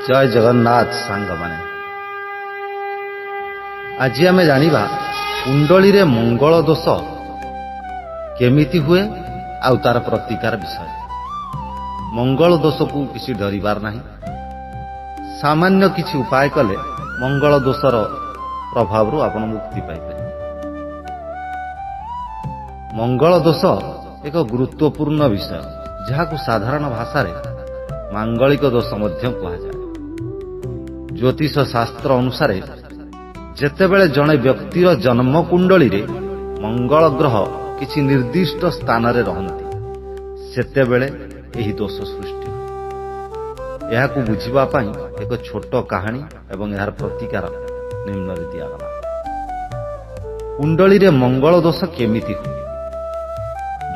जय जगन्नाथ सांग माने आज आम जानिबा कुंडली रे मंगल दोष केमिति हुए आउ तार प्रतिकार विषय। मंगल दोष को किसी डरिबार नहीं। सामान्य किसी उपाय कले मंगल दोषर प्रभाव रु आपण मुक्ति पाइबे। मंगल दोष एक गुरुत्वपूर्ण विषय जहाकू साधारण भाषा रे मांगलिक दोष मध्य कहा जाए। ज्योतिष शास्त्र अनुसार जेतेबेले जड़े व्यक्तिर जन्म कुंडली रे मंगल ग्रह किसी निर्दिष्ट स्थान रे रहंती सेतेबेले एही दोष सृष्टि हुए। एहाकू बुझिबा पई एक छोट कहानी एवं यार प्रतिकार निम्न रे दियागला। कुंडली रे मंगल दोष केमिति हुए?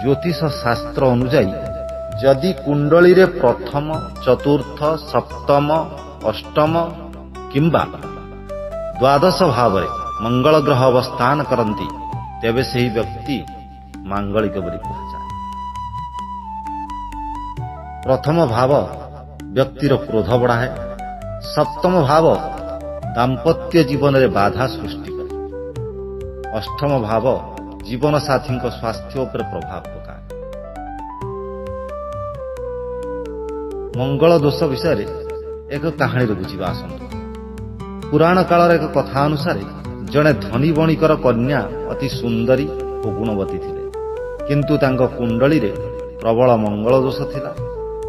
ज्योतिष शास्त्र अनुसार जदि कुंडली रे प्रथम चतुर्थ सप्तम अष्टम किंबा द्वादश भाव रे मंगल ग्रह अवस्थान करती तेबे सही व्यक्ति मांगलिक बोली कहुए। प्रथम भाव व्यक्तिर क्रोध बढ़ाए। सप्तम भाव दाम्पत्य जीवन रे बाधा सृष्टि करे। अष्टम भाव जीवन साथी स्वास्थ्य पर प्रभाव पकाए। मंगल दोष विषय एक कहानी बुझा आसतु। पुराण कालर एक कथा अनुसार जड़े धनी बणिकर कन्या अति सुंदरी और गुणवती थिले, किंतु तांको कुंडली रे प्रबल मंगल दोष थिला।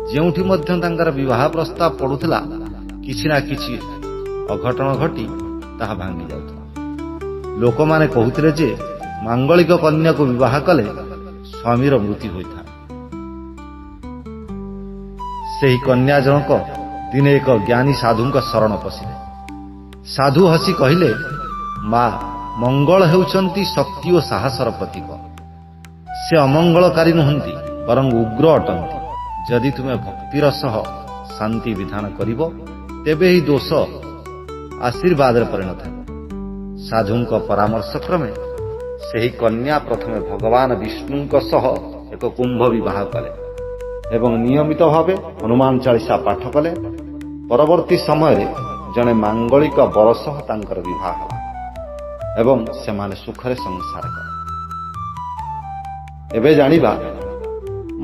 जेउठी मध्य तांकर विवाह प्रस्ताव पड़ुथिला किछि ना किछि अघटन घटी ताहा भांगी जाउथला। लोक माने कहुथिले जे मांगलिक कन्या को विवाह कले स्वामीर मृत्यु होइथा। सेही कन्या जनक दिने एक ज्ञानी साधुंक शरण पशिले। साधु हसी कहिले, माँ मंगल हेउचंती शक्ति और साहसर प्रतीक। से अमंगलकारी नुहंती बरं उग्र अटंती। जदि तुमे भक्तिर सह शांति विधान करिवो तेबे ही दोष आशीर्वाद रे परिणत हेबो। साधुंक परामर्श क्रमे सेही कन्या प्रथमे भगवान विष्णुंक सह एक कुंभ विवाह कले एवं नियमित भावे हनुमान चालीसा पाठ कले। परवर्ती समय रे जने मांगलिक बर सह तांकर विवाह होला एवं सेमाने सुखरे संसार कले। एबे जानिबा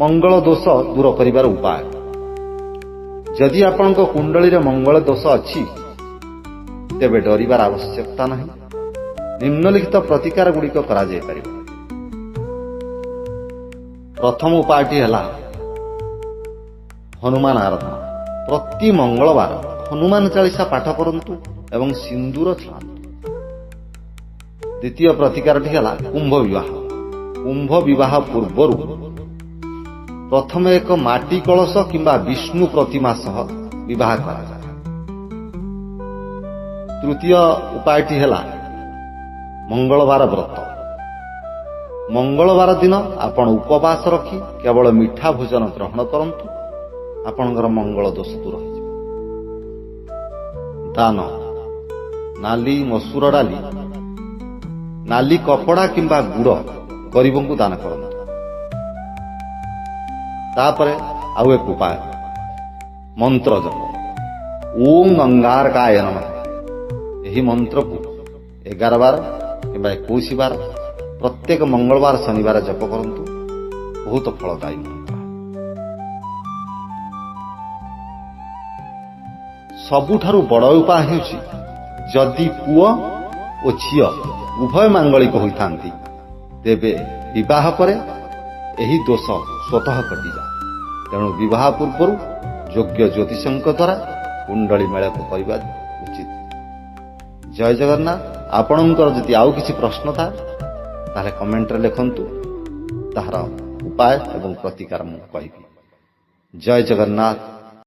मंगल दोष दूर करिवार उपाय। जदि आपनक कुंडली रे मंगल दोष अछि तेबे डरिबार आवश्यकता नहीं। निम्नलिखित प्रतिकार गुड़िक करा जाय परिबो। प्रथम उपायटी हला हनुमान आराधना। प्रति मंगलवार हनुमान चालीसा पाठ करंतु एवं सिंदूर छांतु। द्वितीय प्रतिकारटी हला कुंभ विवाह। कुंभ विवाह पूर्वरु प्रथम एक माटी कलश किंबा विष्णु प्रतिमा सह विवाह करा जाय। तृतीय उपायटी हला मंगलवार व्रत। मंगलवार दिन आपण उपवास रखी केवल मीठा भोजन ग्रहण करंतु आपणकर मंगल दोष दूर हो। दान नाली मसूर डाली नाली कपड़ा किंबा गुड़ गरीबों को दान करंतु। तापरे आउ एक उपाय मंत्र जप। ओम अंगारकाय नमः। यही मंत्र को 11 बार किंबा 21 बार प्रत्येक मंगलवार शनिवार जप करंतु। बहुत फलदायी मंत्र। सबुठारु बड़ उपाय हेउछि जदि पुओ और झियो उभय मांगलिक होइथांती तेबे विवाह परे एही दोष स्वतः कटि जाए। तेणु विवाह पूर्व योग्य ज्योतिषंक द्वारा कुंडली मेलक करबा उचित। जय जगन्नाथ। आपणकर जदि आउ किछि प्रश्न था ताले कमेंट रे लिखंतु। ताहार उपाय एवं प्रतिकार मु कहिबी। जय जगन्नाथ।